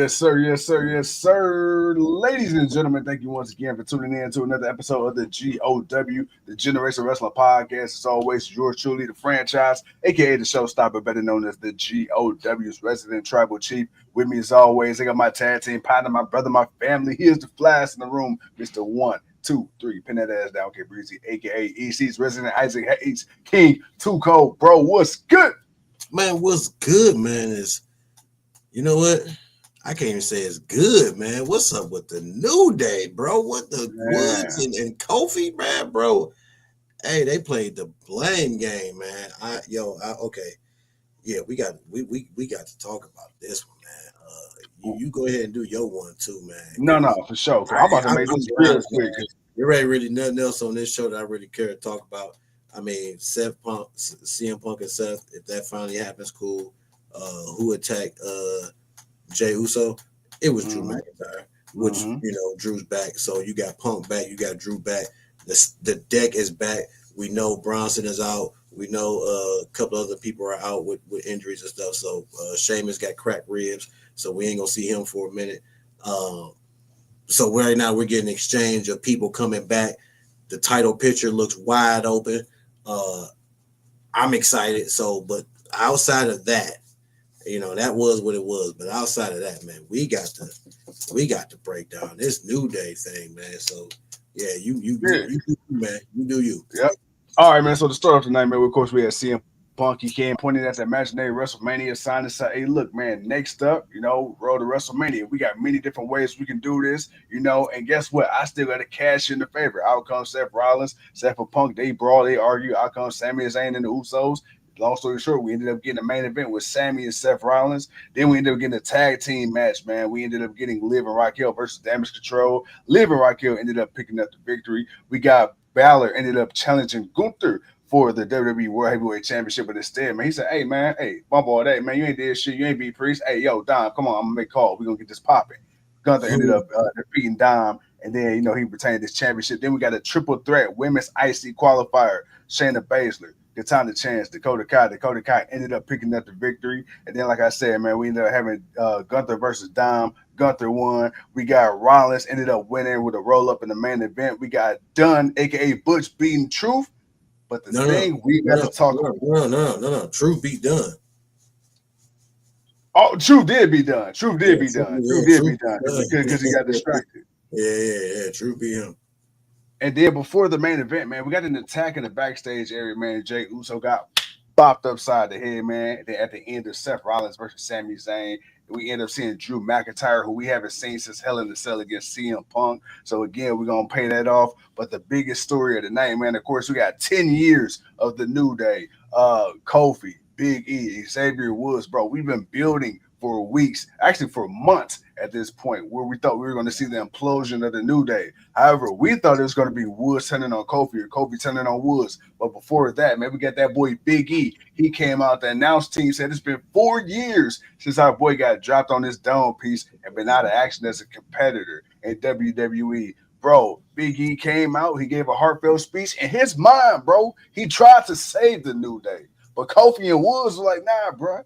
Yes, sir. Yes, sir. Yes, sir. Ladies and gentlemen, thank you once again for tuning in to another episode of the GOW, the Generation Wrestling Podcast. As always, yours truly, the franchise, aka the showstopper, better known as the GOW's resident tribal chief. With me, as always, I got my tag team partner, my brother, my family. He is the flyest in the room, Mr. 1, 2, 3. Pin that ass down, okay, Breezy, aka EC's resident Isaac Hayes, King, Too Cold, bro. What's good? Man, what's good, man, is, you know what? I can't even say it's good, man. What's up with the New Day, bro? What the Woods Man. and Kofi, man, bro? Hey, they played the blame game, man. Okay. Yeah, we got to talk about this one, man. You go ahead and do your one too, man. No, no, for sure. I'm about to I'm make this be real honest, quick. man. There ain't really nothing else on this show that I really care to talk about. I mean, CM Punk and Seth, if that finally happens, cool. Who attacked Jay Uso? It was Drew Mm-hmm. McIntyre, which Drew's back. So you got Punk back, you got Drew back. The deck is back. We know Bronson is out. We know a couple other people are out with injuries and stuff. So Sheamus got cracked ribs, so we ain't gonna see him for a minute. So right now we're getting an exchange of people coming back. The title picture looks wide open. I'm excited. So, but outside of that, that was what it was. But outside of that, man, we got to break down this New Day thing, man. So yeah, you man, you do you. Yep. All right, man. So to start off tonight, man, of course, we had CM Punk. He came pointing at the imaginary WrestleMania sign and said, hey, look, man, next up, road to WrestleMania. We got many different ways we can do this, and guess what? I still got to cash in the favor. Out comes Seth Rollins, Seth and Punk. They brawl, they argue. Out comes Sami Zayn and the Usos. Long story short, we ended up getting a main event with Sami and Seth Rollins. Then we ended up getting a tag team match, man. We ended up getting Liv and Raquel versus Damage Control. Liv and Raquel ended up picking up the victory. We got Balor ended up challenging Gunther for the WWE World Heavyweight Championship, but instead, man, he said, hey, man, bump all that, man. You ain't did shit. You ain't beat Priest. Hey, yo, Dom, come on. I'm going to make a call. We're going to get this popping. Gunther ended up defeating Dom, and then, he retained this championship. Then we got a triple threat women's IC qualifier, Shayna Baszler, Katana Chance, Dakota Kai. Dakota Kai ended up picking up the victory. And then, like I said, man, we ended up having Gunther versus Dom. Gunther won. We got Rollins ended up winning with a roll-up in the main event. We got Dunn, a.k.a. Butch, beating Truth. But the thing we got to talk about. No. Truth beat Dunn. Oh, Truth did be done. Truth did be done because he got distracted. Yeah. Truth beat him. And then before the main event, man, we got an attack in the backstage area, man. Jay Uso got bopped upside the head, man. And then at the end of Seth Rollins versus Sami Zayn, we end up seeing Drew McIntyre, who we haven't seen since Hell in a Cell against CM Punk. So again, we're gonna pay that off. But the biggest story of the night, man, of course, we got 10 years of the New Day. Kofi, Big E, Xavier Woods, bro. We've been building for weeks, actually for months at this point, where we thought we were going to see the implosion of the New Day. However, we thought it was going to be Woods turning on Kofi or Kofi turning on Woods. But before that, man, we got that boy Big E. He came out, the announce team said it's been 4 years since our boy got dropped on this dome piece and been out of action as a competitor in WWE. Bro, Big E came out, he gave a heartfelt speech. In his mind, bro, he tried to save the New Day. But Kofi and Woods were like, nah, bro.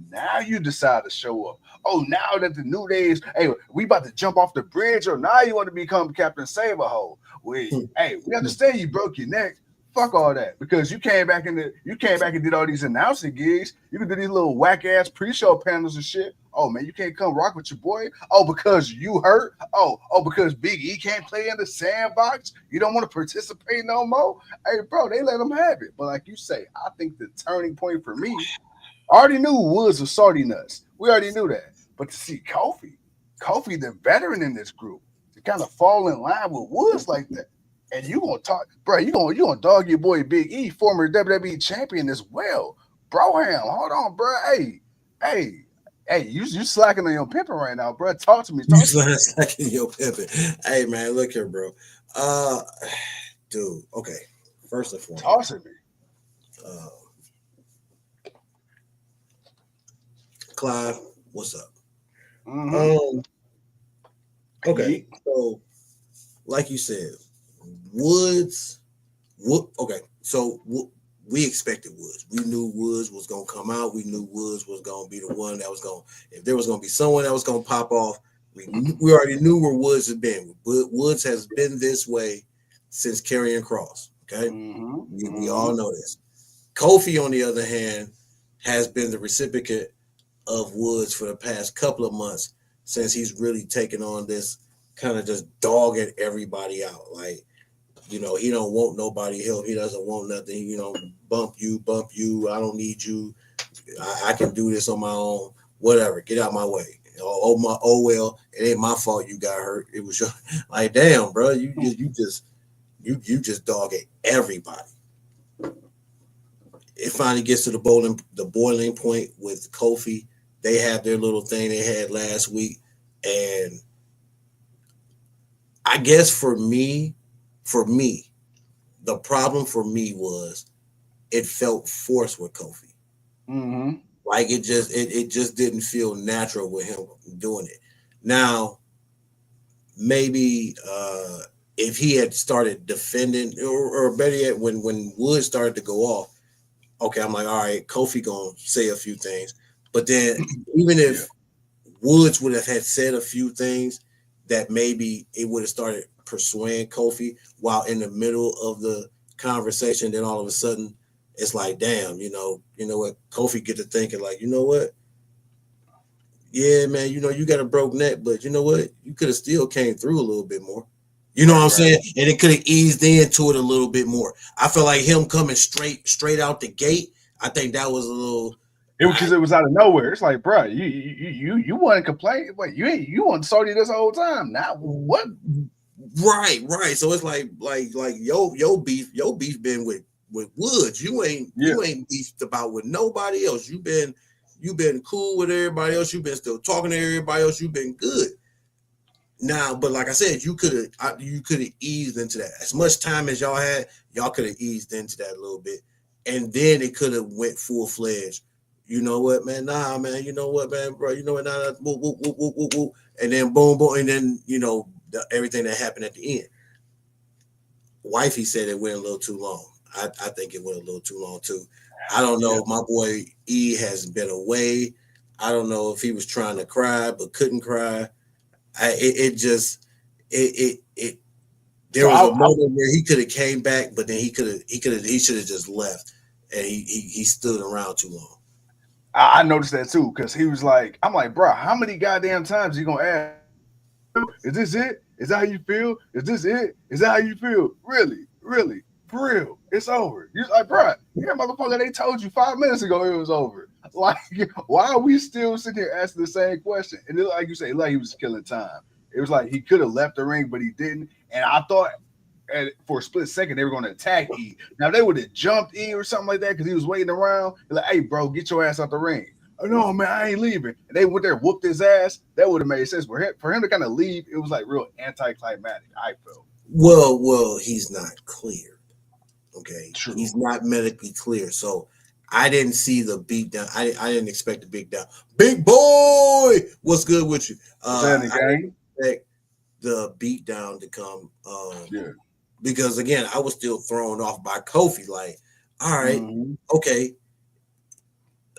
Now you decide to show up. Oh, now that the New Day is, hey, we about to jump off the bridge, or now you want to become Captain Save-A-Hole. Hey, we understand you broke your neck. Fuck all that. Because you came back and did all these announcing gigs. You can do these little whack-ass pre-show panels and shit. Oh, man, you can't come rock with your boy? Oh, because you hurt? Oh, because Big E can't play in the sandbox? You don't want to participate no more? Hey, bro, they let him have it. But like you say, I think the turning point for me, I already knew Woods was salty nuts. We already knew that. But to see Kofi, the veteran in this group, to kind of fall in line with Woods like that, and you gonna talk, bro, you gonna dog your boy Big E, former WWE champion as well. Broham, hold on, bro. Hey, you slacking on your pimping right now, bro. Talk to me. You slacking your pimping. Hey, man, look here, bro. Dude, okay. First and foremost. Talk to me. Clive, what's up? Mm-hmm. Okay, so like you said, Woods. Okay, so we expected Woods. We knew Woods was gonna come out. We knew Woods was gonna be the one that was gonna. If there was gonna be someone that was gonna pop off, we already knew where Woods had been. Woods has been this way since Karrion Kross. Okay, we all know this. Kofi, on the other hand, has been the recipient of Woods for the past couple of months since he's really taken on this kind of just dogging everybody out. Like, you know, he don't want nobody help. He doesn't want nothing. You know, bump you. I don't need you. I can do this on my own. Whatever. Get out my way. Oh well, it ain't my fault you got hurt. It was your like, damn, bro. You just dogging everybody. It finally gets to the boiling point with Kofi. They have their little thing they had last week, and I guess for me, the problem for me was it felt forced with Kofi. Like it just didn't feel natural with him doing it. Now, maybe if he had started defending, or better yet, when Woods started to go off, okay, I'm like, all right, Kofi gonna say a few things. But then even if Woods would have had said a few things, that maybe it would have started persuading Kofi while in the middle of the conversation, then all of a sudden it's like, damn, you know what? Kofi get to thinking like, you know what? Yeah, man, you know, you got a broke neck, but you know what? You could have still came through a little bit more. You know what I'm saying? And it could have eased into it a little bit more. I feel like him coming straight out the gate, I think that was a little. Because it was out of nowhere. It's like, bro, you want to complain, but you want salty this whole time. Now what? Right. So it's like your beef been with Woods. You ain't beefed about with nobody else. You've been cool with everybody else. You've been still talking to everybody else. You've been good. Now, but like I said, you could have eased into that. As much time as y'all had, y'all could have eased into that a little bit, and then it could have went full fledged. You know what, man? Nah, man. You know what, man, bro? You know what? Nah, woo. And then boom, and then everything that happened at the end. Wifey said it went a little too long. I think it went a little too long too. I don't know. My boy E has been away. I don't know if he was trying to cry but couldn't cry. There was a moment where he could have came back, but then he should have just left, and he stood around too long. I noticed that too, because he was like, I'm like, bro, how many goddamn times are you gonna ask? Is this it? Is that how you feel? Is this it? Is that how you feel? Really? For real? It's over. You're like, bro, yeah, motherfucker, they told you 5 minutes ago it was over. Like, why are we still sitting here asking the same question? And then, like you say, like he was killing time. It was like he could have left the ring, but he didn't. And I thought for a split second they were going to attack E. Now, if they would have jumped E or something like that because he was waiting around, like, hey, bro, get your ass out the ring. Oh, no, man, I ain't leaving. And they went there, whooped his ass. That would have made sense. For him to kind of leave, it was like real anticlimactic, I felt. Well, he's not cleared. Okay, True. He's not medically clear, so I didn't see the beat down. I didn't expect the big down. Big boy, what's good with you? I didn't expect the beat down to come. Because again, I was still thrown off by Kofi. Like, all right, okay.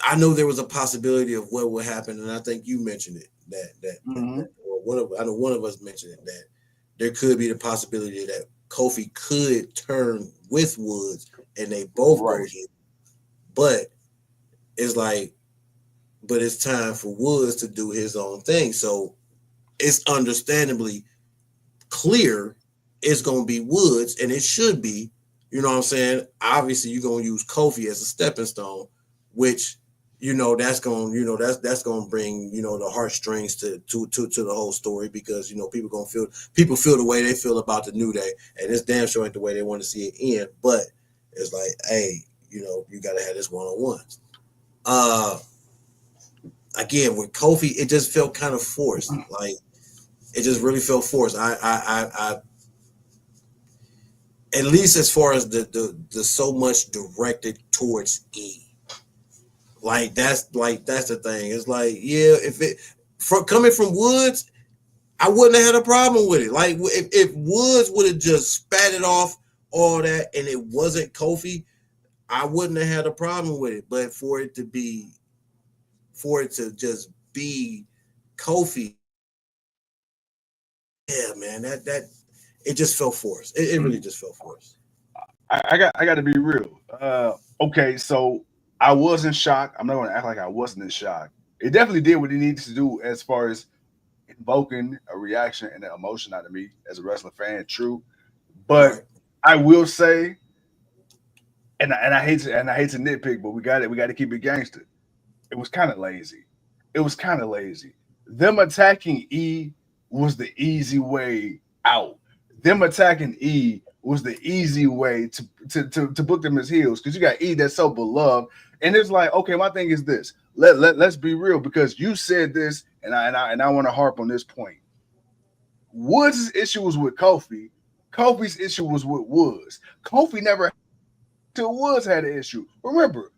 I know there was a possibility of what would happen, and I think you mentioned it. That I know one of us mentioned it, that there could be the possibility that Kofi could turn with Woods and they both go here. But it's like, but it's time for Woods to do his own thing. So it's understandably clear it's going to be Woods, and it should be, you know what I'm saying? Obviously, you're going to use Kofi as a stepping stone, which, that's going to bring, the heartstrings to the whole story, because, people feel the way they feel about the New Day, and it's damn sure ain't the way they want to see it end. But it's like, hey, you got to have this one-on-one. Again, with Kofi, it just felt kind of forced. Like, it just really felt forced. I at least as far as the so much directed towards E. Like that's the thing. It's like, yeah, coming from Woods, I wouldn't have had a problem with it. Like if Woods would have just spat it off all that and it wasn't Kofi, I wouldn't have had a problem with it, but for it to just be Kofi, yeah, man, that it just felt forced. It really just felt forced. I got to be real. Okay, so I wasn't shocked. I'm not going to act like I wasn't in shock. It definitely did what it needed to do as far as invoking a reaction and an emotion out of me as a wrestling fan. True, but Right. I will say, and I hate to nitpick, but we got to keep it gangster. It was kind of lazy. It was kind of lazy. Them attacking E was the easy way out. Them attacking E was the easy way to book them as heels because you got E that's so beloved. And it's like, okay, my thing is this. Let's be real because you said this, and I want to harp on this point. Woods' issue was with Kofi. Kofi's issue was with Woods. Kofi never till Woods had an issue. Remember,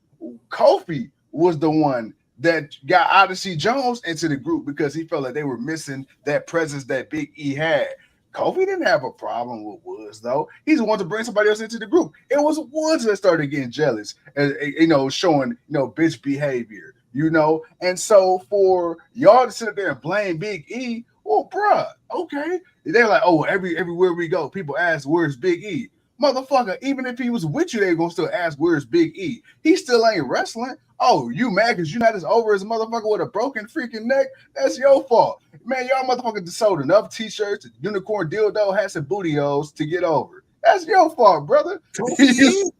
Kofi was the one that got Odyssey Jones into the group because he felt like they were missing that presence that Big E had. Kofi didn't have a problem with Woods, though. He's the one to bring somebody else into the group. It was Woods that started getting jealous, and showing bitch behavior, And so for y'all to sit there and blame Big E, well, bruh, okay. They're like, oh, everywhere we go, people ask, where's Big E? Motherfucker, even if he was with you, they're gonna still ask where's Big E. He still ain't wrestling. Oh, you mad because you're not as over as a motherfucker with a broken freaking neck? That's your fault. Man, y'all motherfuckers just sold enough t-shirts, unicorn dildo, hats, and bootios to get over. That's your fault, brother. Kofi,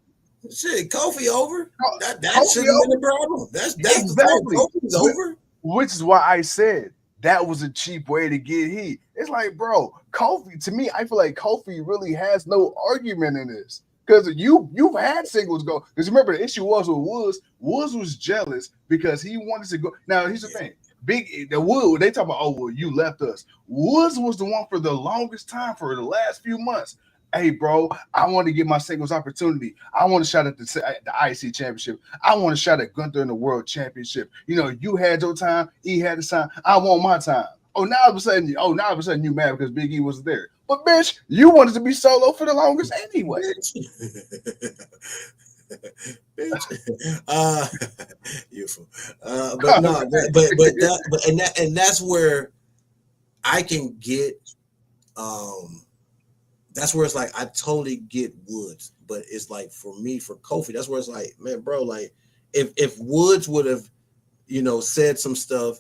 shit, Kofi over. That Kofi shouldn't have over. been the problem. That's Exactly. the Kofi's over. Which is why I said that was a cheap way to get heat. It's like, bro, Kofi, to me, I feel like Kofi really has no argument in this. Because you've had singles go. Because remember, the issue was with Woods. Woods was jealous because he wanted to go. Now, here's the thing. The Wood, they talk about, oh, well, you left us. Woods was the one for the longest time for the last few months. Hey, bro, I want to get my singles opportunity. I want to shot at the IC championship. I want to shot at Gunther in the world championship. You had your time. E had his time. I want my time. Now all of a sudden you mad because Big E was there. But bitch, you wanted to be solo for the longest anyway. Beautiful. But no, but that's where I can get. That's where it's like I totally get Woods, but it's like for me, for Kofi, that's where it's like, man, bro, like if Woods would have, said some stuff,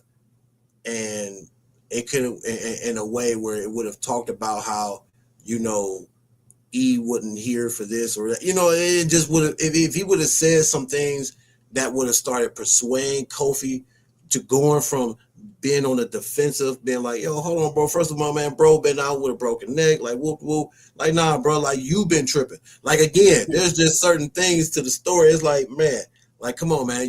and it could have in a way where it would have talked about how, E wouldn't hear for this or that, it just would have, if he would have said some things that would have started persuading Kofi to going from being on the defensive, being like, yo, hold on, bro. First of all, man, bro, been out with a broken neck. Like, whoop, whoop. Like, nah, bro, like, you been tripping. Like, again, there's just certain things to the story. It's like, man, like, come on, man.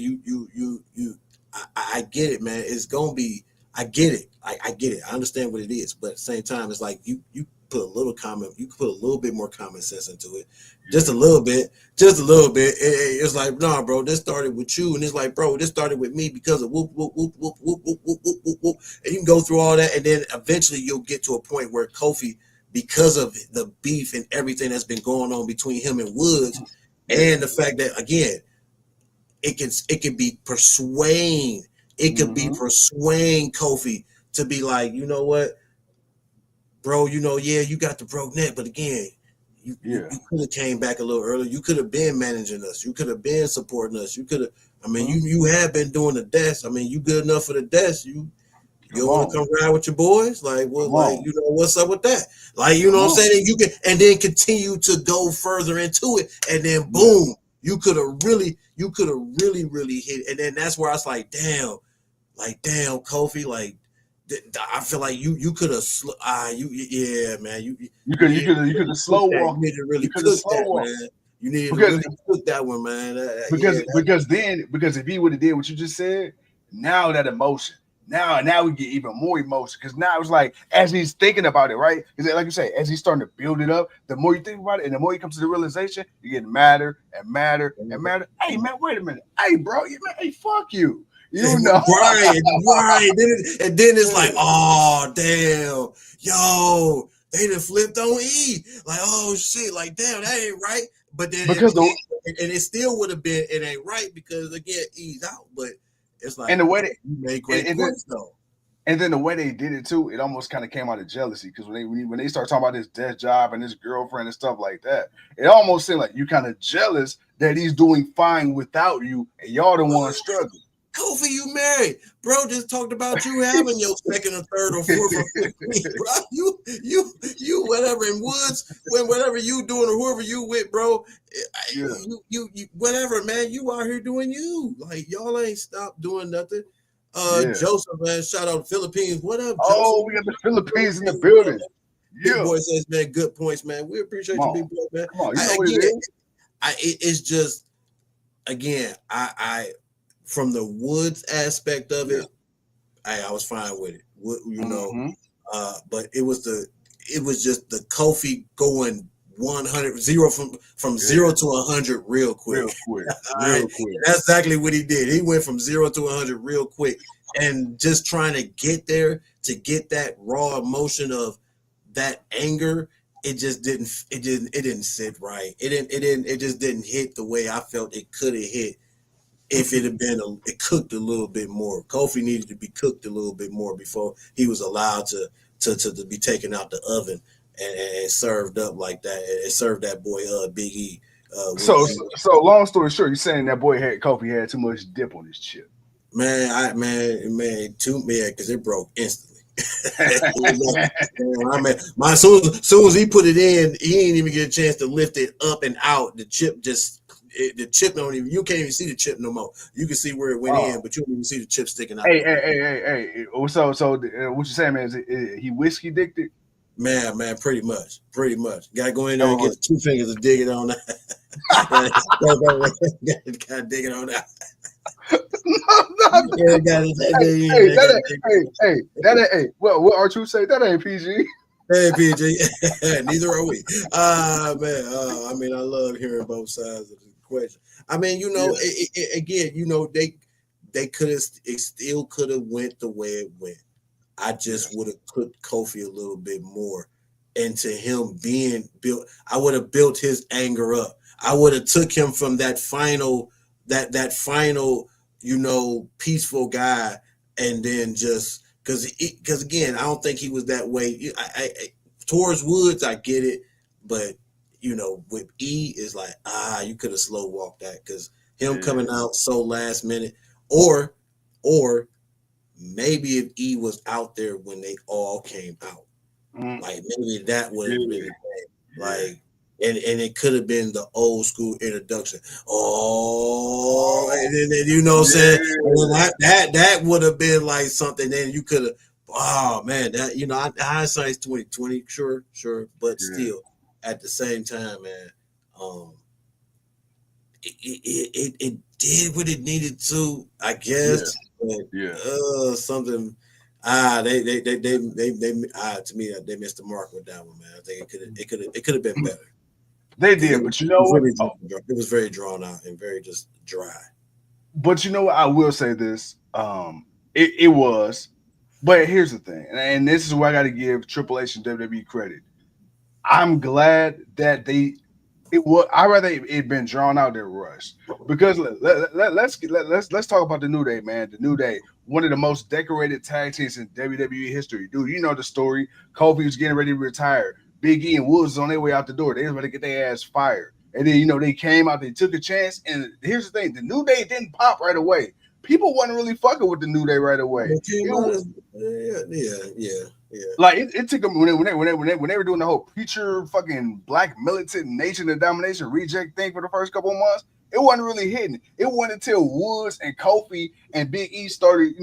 I get it, man. It's going to be, I get it. I get it. I understand what it is. But at the same time, it's like, you put a little you put a little bit more common sense into it. Just a little bit. It's like, nah, bro, this started with you. And it's like, bro, this started with me because of whoop, whoop, whoop, whoop, whoop, whoop, whoop, whoop, whoop, whoop. And you can go through all that. And then eventually you'll get to a point where Kofi, because of the beef and everything that's been going on between him and Woods, and the fact that, again, it can be persuading. It could be persuading Kofi to be like, you know what, bro, yeah, you got the broke neck, but again, you could have came back a little earlier. You could have been managing us. You could have been supporting us. You could have. I mean, you have been doing the desk. I mean, you good enough for the desk. You want to come ride with your boys? Like, well, what's up with that? Like, you know what I'm saying? And you can, and then continue to go further into it, and then boom, you could have really hit. And then that's where I was like, damn, Kofi, like. I feel like you could have man. You could have slow walk. You need to really cook that, man. You need to really cook that one, man. Because if he would have did what you just said, now that emotion, now we get even more emotion. Because now it's like as he's thinking about it, right? Because like you say, as he's starting to build it up, the more you think about it, and the more you come to the realization, you get madder and madder and madder. Hey man, wait a minute. Hey bro, hey, fuck you. Right. And then it's like, oh damn, yo, they done flipped on E. Like, oh shit, like damn, that ain't right. but then because the and it still would have been it ain't right because again he's out, but it's like and the way they, you made great and points though. then the way they did it too, it almost kind of came out of jealousy because when they start talking about his desk job and his girlfriend and stuff like that, it almost seemed like you kind of jealous that he's doing fine without you and y'all the ones struggling. Kofi, you married, bro. Just talked about you having your second or third or fourth or fifth week, bro. You, whatever in Woods, when whatever you doing or whoever you with, bro. Yeah, You, whatever, man. You out here doing you. Like y'all ain't stopped doing nothing. yeah. Joseph, man. Shout out to Philippines. What up, Joseph? Oh, we got the Philippines in the building. Big Yeah, boy says, man, good points, man. We come appreciate you, on, big boy, man. come on. You know what it is? It's just again, I from the Woods aspect of Yeah. it, I was fine with it. You know, Mm-hmm. but it was just the Kofi going 100 zero from Yeah, 0 to 100 real quick. real quick, All right, real quick. that's exactly what he did. He went from 0 to 100 real quick, and just trying to get there to get that raw emotion of that anger. It just didn't. It didn't sit right. It just didn't hit the way I felt it could have hit if it had been it cooked a little bit more. Kofi needed to be cooked a little bit more before he was allowed to be taken out the oven and served up like that. And served that boy Big E. So long story short, you're saying that boy had Kofi had too much dip on his chip. Man, too man, because it broke instantly. I mean, soon as he put it in, he didn't even get a chance to lift it up and out. The chip the chip don't even. You can't even see the chip no more. You can see where it went in, Oh, but you don't even see the chip sticking out. hey. What you saying, man? Is he whiskey addicted? Man, pretty much. Got to go in there and Oh, get the two fingers to dig it on that. Got to dig it on that. no. Yeah, got it. Hey, that ain't, hey. Well, what Archer say? That ain't PG. Hey, PG. Neither are we. Man. I mean, I love hearing both sides of the question. I mean, Yeah, again, they could have, it still could have went the way it went. I yeah, just would have put Kofi a little bit more into him being built. I would have built his anger up. I would have took him from that final, that final, peaceful guy, and then just because again, I don't think he was that way. Towards Woods, I get it, but with E is like you could have slow walked that because him yeah. coming out so last minute, or maybe if E was out there when they all came out, Mm, like maybe that would have been yeah, the thing. yeah. Like, and it could have been the old school introduction. Oh, Oh, and then you know what I'm saying? And then yeah, that would have been like something. Then you could have. Oh man, that hindsight's 2020. Sure, but yeah, still, at the same time, man, um, it did what it needed to, I yeah, guess. But yeah. something. To me they missed the mark with that one, man. I think it could have been better They because did, but you know what? it was very drawn out and very just dry. But you know what? I will say this. It was, but here's the thing, and this is where I got to give Triple H and WWE credit. I'm glad that it was. I rather it been drawn out than rushed because let's talk about the New Day, man. The New Day, one of the most decorated tag teams in WWE history, dude. You know the story. Kofi was getting ready to retire. Big E and Woods was on their way out the door. They was ready to get their ass fired, and then they came out. They took a chance, and here's the thing: the New Day didn't pop right away. People wasn't really fucking with the New Day right away. They came It, out as yeah. it took them when they were doing the whole preacher fucking black militant nation and domination reject thing for the first couple of months. It wasn't really hitting. It wasn't until Woods and Kofi and Big E started,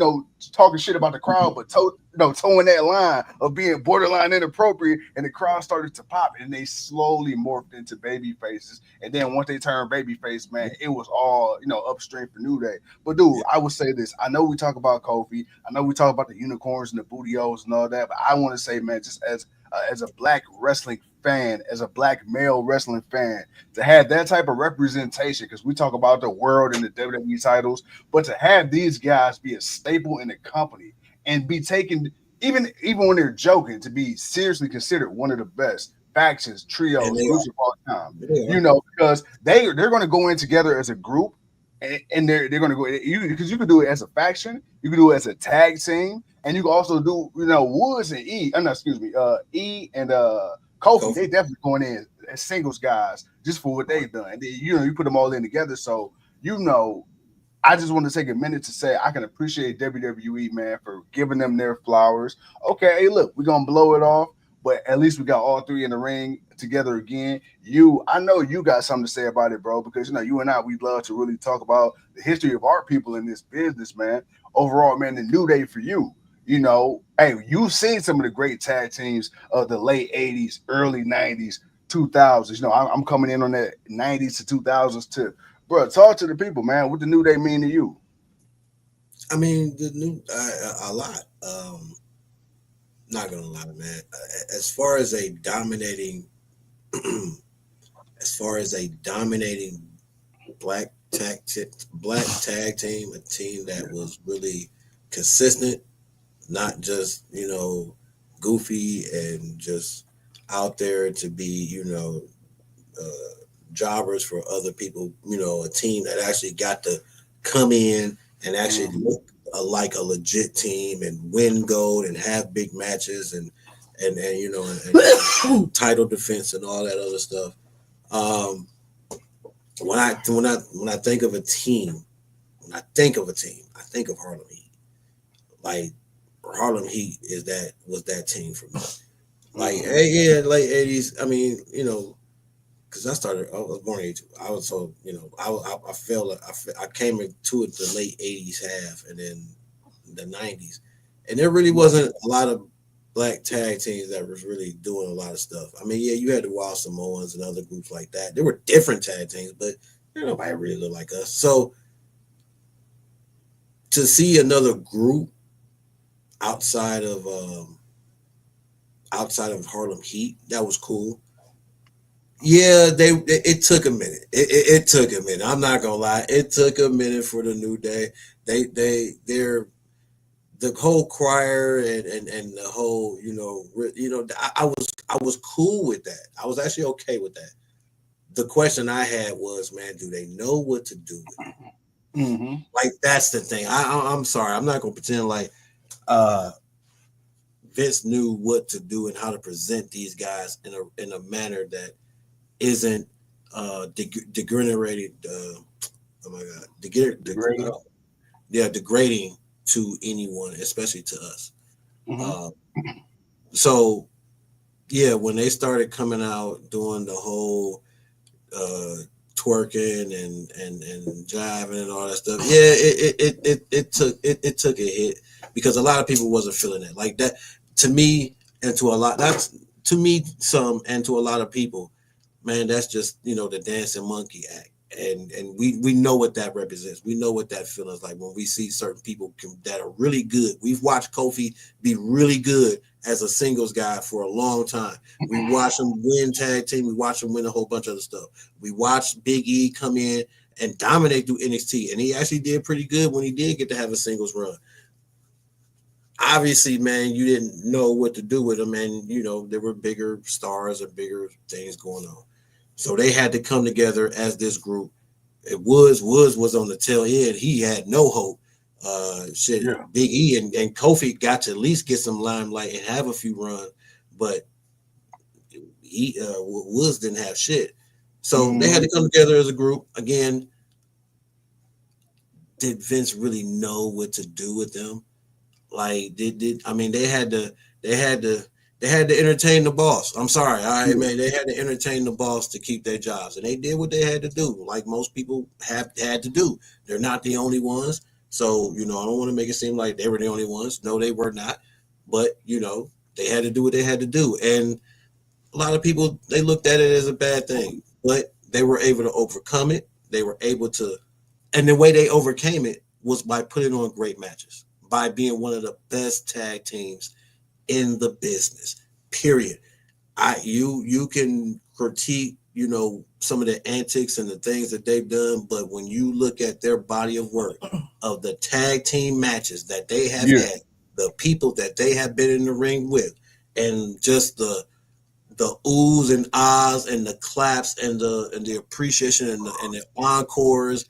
talking shit about the crowd, but towing that line of being borderline inappropriate, and the crowd started to pop, and they slowly morphed into baby faces. And then once they turned baby face, man, it was all upstream for New Day. But dude, Yeah. I would say this: I know we talk about Kofi, I know we talk about the unicorns and the bootios and all that, but I want to say, man, just as a black wrestling fan, as a black male wrestling fan, to have that type of representation, because we talk about the world and the WWE titles, but to have these guys be a staple in the company and be taken, even when they're joking, to be seriously considered one of the best. factions, And trios, they groups are. of all time. They You are. know, because they're going to go in together as a group, and they're going to go because you can do it as a faction, you can do it as a tag team, and you can also do Woods and no, excuse me, E and Kofi. They Kofi. definitely going in as singles guys just for what they've done. You put them all in together, so you know I just want to take a minute to say I can appreciate WWE, man, for giving them their flowers. Okay, hey, look, we're gonna blow it off, but at least we got all three in the ring together again. I know you got something to say about it, bro, because you and I, we love to really talk about the history of our people in this business, man. Overall, man, the new day for you. Hey, you've seen some of the great tag teams of the late '80s, early '90s, 2000s. I'm coming in on that '90s to 2000s too. Bro, talk to the people, man. What the new day mean to you? I mean, the new a lot. Not gonna lie, man. As far as a dominating, as far as a dominating black tag team, a team that was really consistent, not just goofy and just out there to be jobbers for other people. A team that actually got to come in and actually look like a legit team and win gold and have big matches and title defense and all that other stuff. Um, when I think of a team, I think of Harlem Heat. Like Harlem Heat was that team for me. Like yeah, late '80s. I mean, because I was born in '82. I was so I felt I came into it the late '80s half and then the '90s, and there really wasn't a lot of black tag teams that was really doing a lot of stuff. I mean, yeah, you had the Wild Samoans and other groups like that. There were different tag teams, but nobody really looked like us. So to see another group outside of Harlem Heat, that was cool. Yeah, it took a minute. It took a minute. I'm not gonna lie. It took a minute for the new day. They're the whole choir and the whole I was cool with that. I was actually okay with that. The question I had was, man, do they know what to do with it? Like that's the thing. I'm sorry. I'm not gonna pretend like uh Vince knew what to do and how to present these guys in a manner that isn't degrading. Oh my god, Degrading. degrading to anyone, especially to us. Mm-hmm. Uh, so yeah, when they started coming out doing the whole uh, twerking and jiving and all that stuff, yeah, it took a hit because a lot of people wasn't feeling it like that. To me, and to a lot, that's to me some, and to a lot of people, man, that's just the dancing monkey act, and we know what that represents. We know what that feels like when we see certain people that are really good. We've watched Kofi be really good as a singles guy for a long time. We watched him win tag team. We watched him win a whole bunch of other stuff. We watched Big E come in and dominate through NXT, and he actually did pretty good when he did get to have a singles run. Obviously, man, you didn't know what to do with him, and there were bigger stars and bigger things going on. So they had to come together as this group. Woods was on the tail end. He had no hope. Yeah. Big E and Kofi got to at least get some limelight and have a few runs, but Woods didn't have shit. So they had to come together as a group again. Did Vince really know what to do with them? Like did I mean they had to entertain the boss. I'm sorry, all right, man. They had to entertain the boss to keep their jobs, and they did what they had to do. Like most people have had to do. They're not the only ones, so I don't want to make it seem like they were the only ones. No, they were not. But they had to do what they had to do, and a lot of people they looked at it as a bad thing, but they were able to overcome it. They were able to, and the way they overcame it was by putting on great matches, by being one of the best tag teams in the business. Period. You can critique, some of the antics and the things that they've done, but when you look at their body of work of the tag team matches that they have Yeah. had, the people that they have been in the ring with, and just the the oohs and ahs and the claps and the appreciation and the encores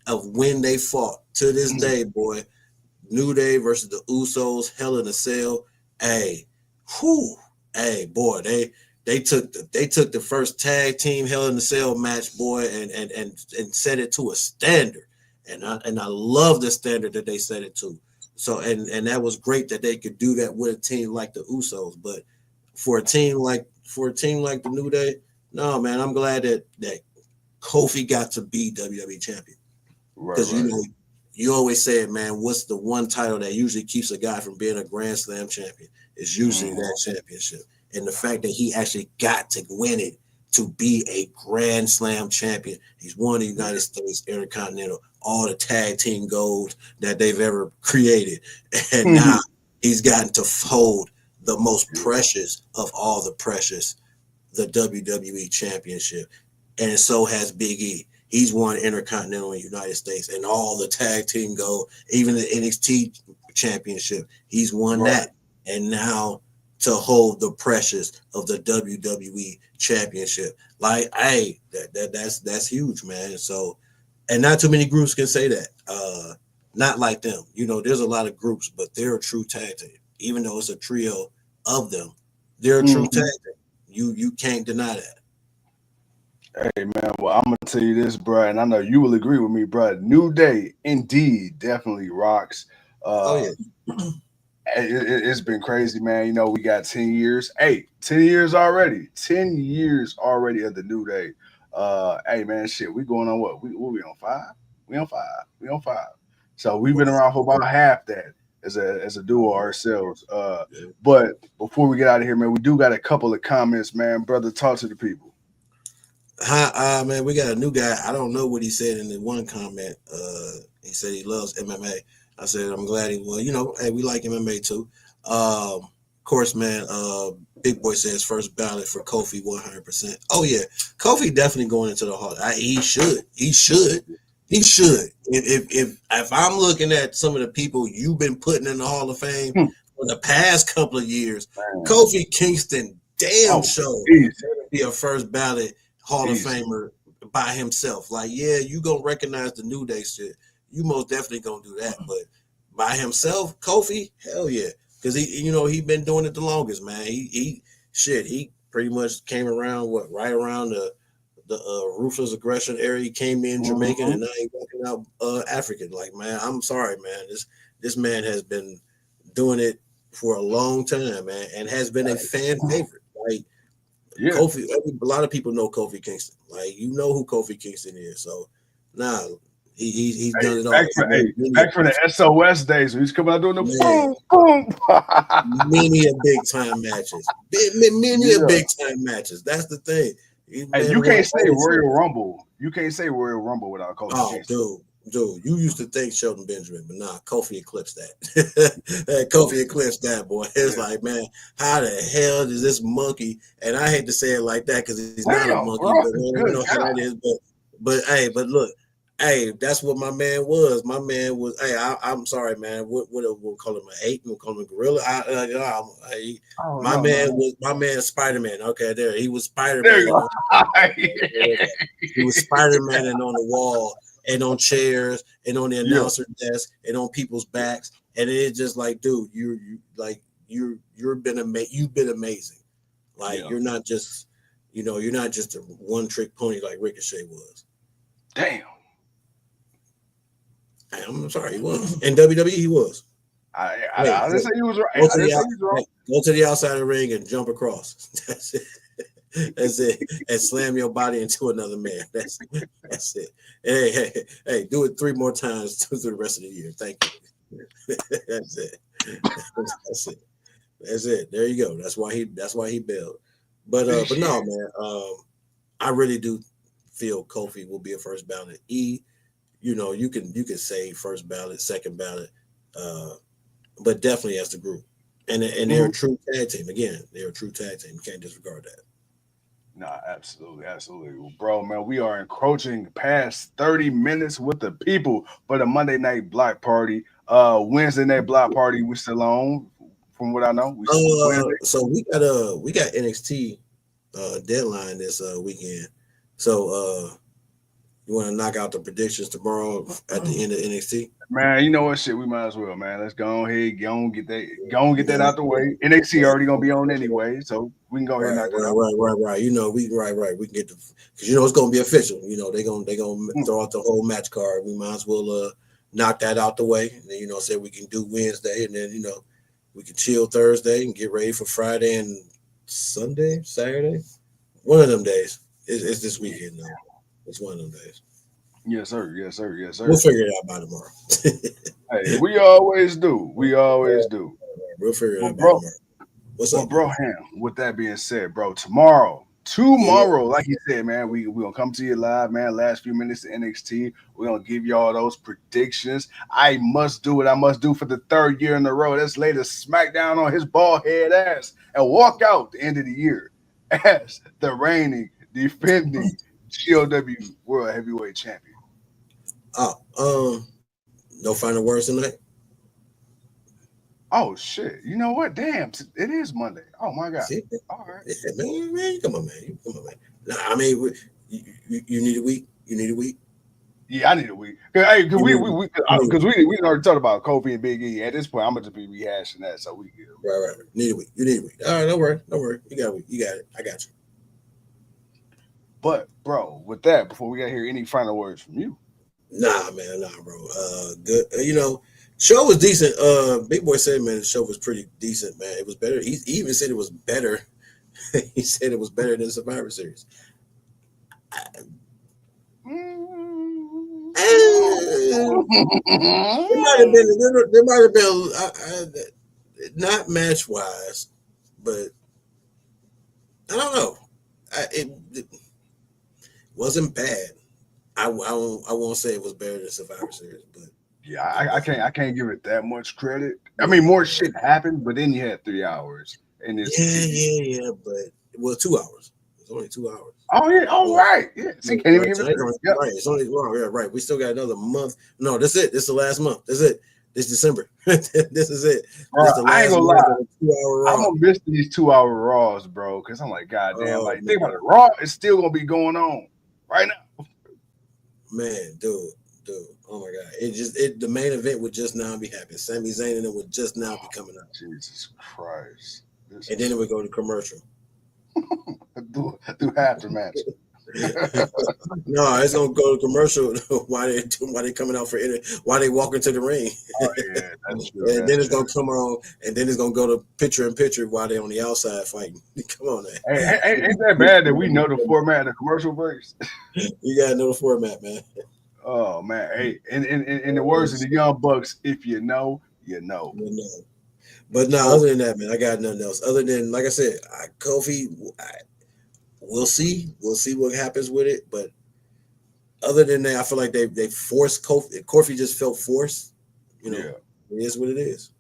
of when they fought. To this day, boy, New Day versus the Usos, Hell in a Cell. Hey, whew, hey, boy, they took the first tag team Hell in a Cell match, boy, and set it to a standard. And I love the standard that they set it to. So and that was great that they could do that with a team like the Usos. But for a team like the New Day, no man, I'm glad that Kofi got to be WWE champion. Because Right. you always say it, man. What's the one title that usually keeps a guy from being a Grand Slam champion? It's usually that championship. And the fact that he actually got to win it to be a Grand Slam champion. He's won the United States Intercontinental, all the tag team gold that they've ever created. And now he's gotten to hold the most precious of all the precious, the WWE Championship. And so has Big E. He's won Intercontinental in the United States and all the tag team gold, even the NXT Championship. He's won that. And now to hold the precious of the WWE Championship. Like, hey, that's huge, man. So, and not too many groups can say that. Not like them. There's a lot of groups, but they're a true tag team. Even though it's a trio of them, they're a true tag team. You can't deny that. Hey man, well I'm gonna tell you this, bro, and I know you will agree with me, bro. New Day indeed definitely rocks. Oh Uh, yeah. it's been crazy, man. We got 10 years. Hey, 10 years already. 10 years already of the New Day. Hey man, shit, we going on what we on 5? We on 5. We on 5. So we've been around for about half that as a duo ourselves. But before we get out of here, man, we do got a couple of comments, man. Brother, talk to the people. Hi, man, we got a new guy. I don't know what he said in the one comment. He said he loves MMA. I said I'm glad he will. Hey, we like MMA too. Of course, man. Big Boy says first ballot for Kofi 100%. Oh yeah, Kofi definitely going into the Hall. He should. He should. He should. If I'm looking at some of the people you've been putting in the Hall of Fame for the past couple of years, Kofi Kingston damn sure be a first ballot Hall of Famer by himself. Like, yeah, you gonna recognize the New Day shit. You most definitely gonna do that. But by himself, Kofi, hell yeah. Because he been doing it the longest, man. He pretty much came around right around the ruthless aggression area. He came in Jamaican and now he's walking out African. Like, man, I'm sorry, man. This man has been doing it for a long time, man, and has been a fan favorite. Like, Kofi, a lot of people know Kofi Kingston. Like, you know who Kofi Kingston is. So, he's done it all. Back for the SOS days when he's coming out doing the boom, boom. Many a big time matches. Many a big time matches. That's the thing. Hey, you can't say Royal Rumble. You can't say Royal Rumble without Kofi Kingston. Dude, you used to think Shelton Benjamin, but nah, Kofi eclipsed that. Kofi eclipsed that, boy. It's like, man, how the hell does this monkey? And I hate to say it like that because he's not a monkey, but I know how that is. But look, hey, that's what my man was. My man was. Hey, I'm sorry, man. What we'll call him an ape? We'll call him a gorilla. My man Spider-Man. Okay, there he was Spider-Man. He was Spider-Man and on the wall and on chairs and on the announcer desk and on people's backs. And it's just like, dude, you've been amazing. Like, you're not just a one-trick pony like Ricochet was. Damn. I'm sorry, he was. In WWE, he was. I didn't say he was right. Go to the outside of the ring and jump across. That's it. That's it. And slam your body into another man. That's it. Hey, do it 3 more times through the rest of the year. Thank you. That's it. That's it. There you go. That's why he bailed. But no, man. I really do feel Kofi will be a first ballot. You can say first ballot, second ballot, but definitely as the group. And they're a true tag team. Again, they're a true tag team. You can't disregard that. No, absolutely. Well, bro, man, we are encroaching past 30 minutes with the people for the Monday Night Block Party. Wednesday Night Block Party, we still on, from what I know. So we got NXT deadline this weekend. So you want to knock out the predictions tomorrow at the end of NXT? Man, you know what? Shit, we might as well, man. Let's go ahead, go and get that Yeah, out the way. NXT already gonna be on anyway, so we can go ahead and knock that out. right. You know, we can get the because you know it's gonna be official. You know, they gonna Mm. throw out the whole match card. We might as well knock that out the way. And then, you know, say we can do Wednesday, and then, you know, we can chill Thursday and get ready for Friday and Sunday, Saturday. One of them days. It's this weekend though. It's one of them days. Yes, sir. Yes, sir. Yes, We'll sir. figure it out by tomorrow. Hey, we always do. We always do. We'll figure it But out by bro, tomorrow. What's but up, bro? bro, Ham. With that being said, bro, Yeah. tomorrow, like you said, man, we gonna come to you live, man. Last few minutes of NXT, we're gonna give you all those predictions. I must do what I must do for the third year in a row. Let's lay the smackdown on his bald head ass and walk out the end of the year as the reigning, defending GOW World Heavyweight Champion. Oh, no final words tonight. Oh shit! You know what? Damn, it is Monday. Oh my god! See, All right. yeah, man, come on, man, come on, man. Nah, I mean, you need a week. You need a week. Yeah, I need a week. Hey, cause You we need, we we you need, because we already talked about Kofi and Big E. At this point, I'm gonna just be rehashing that, so we good. right. Need a week. You need a week. All right, don't worry. You got a week. You got it. I got you. But bro, with that, before we got to hear any final words from you, Nah, man, nah, bro. Good. You know, show was decent. Big Boy said, man, the show was pretty decent, man. It was better. He even said it was better. He said it was better than Survivor Series. Uh, There might have been. There might have been. Not match wise, but I don't know. It wasn't bad. I won't say it was better than Survivor Series, but yeah, it wasn't. I can't give it that much credit. I Yeah, mean, more shit happened, but then you had 3 hours in this TV. but it was 2 hours. It's only 2 hours. Oh yeah, all Well, right, yeah. See, yeah, can't even right. give So it that's credit. only Yep. right. It's only well, yeah, right. We still got another month. No, that's it. This is the last month. That's it. This December. This is it. Bro, This the I ain't last gonna month lie. of a 2 hour I'm Raw. gonna miss these 2 hour Raws, bro, because I'm like, goddamn, Oh like think about man, it. Raw is still gonna be going on right now. man, dude. Oh my god. The main event would just now be happening. Sami Zayn and it would just now be coming out. Jesus Christ. This And then is it would go to commercial. do half the match. No, it's gonna go to commercial while they coming out for while they walk into the ring. Oh yeah, that's true. And That's then it's true. gonna come on, and then it's gonna go to picture in picture while they on the outside fighting. Come on, Ain't that bad that we know the format of the commercial breaks? you gotta know the format, man. Oh man. Hey, in the words of the Young Bucks, if you know, you know. But no, So other than that, man, I got nothing else. Other than like I said, Kofi, we'll see. We'll see what happens with it. But other than that, I feel like they forced Kofi. Kofi just felt forced. You know, yeah. it is what it is.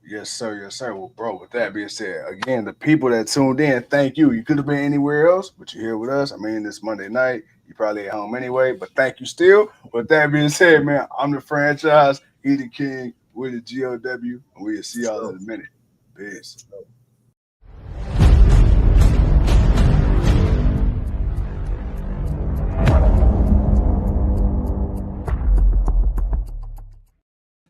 Yes, sir. Yes, sir. Well, bro, with that being said, again, the people that tuned in, thank you. You could have been anywhere else, but you're here with us. I mean, this Monday night, you probably at home anyway, but thank you still. With that being said, man, I'm the franchise, he the king, we're the GOW, and we'll see y'all in So, a minute. Peace.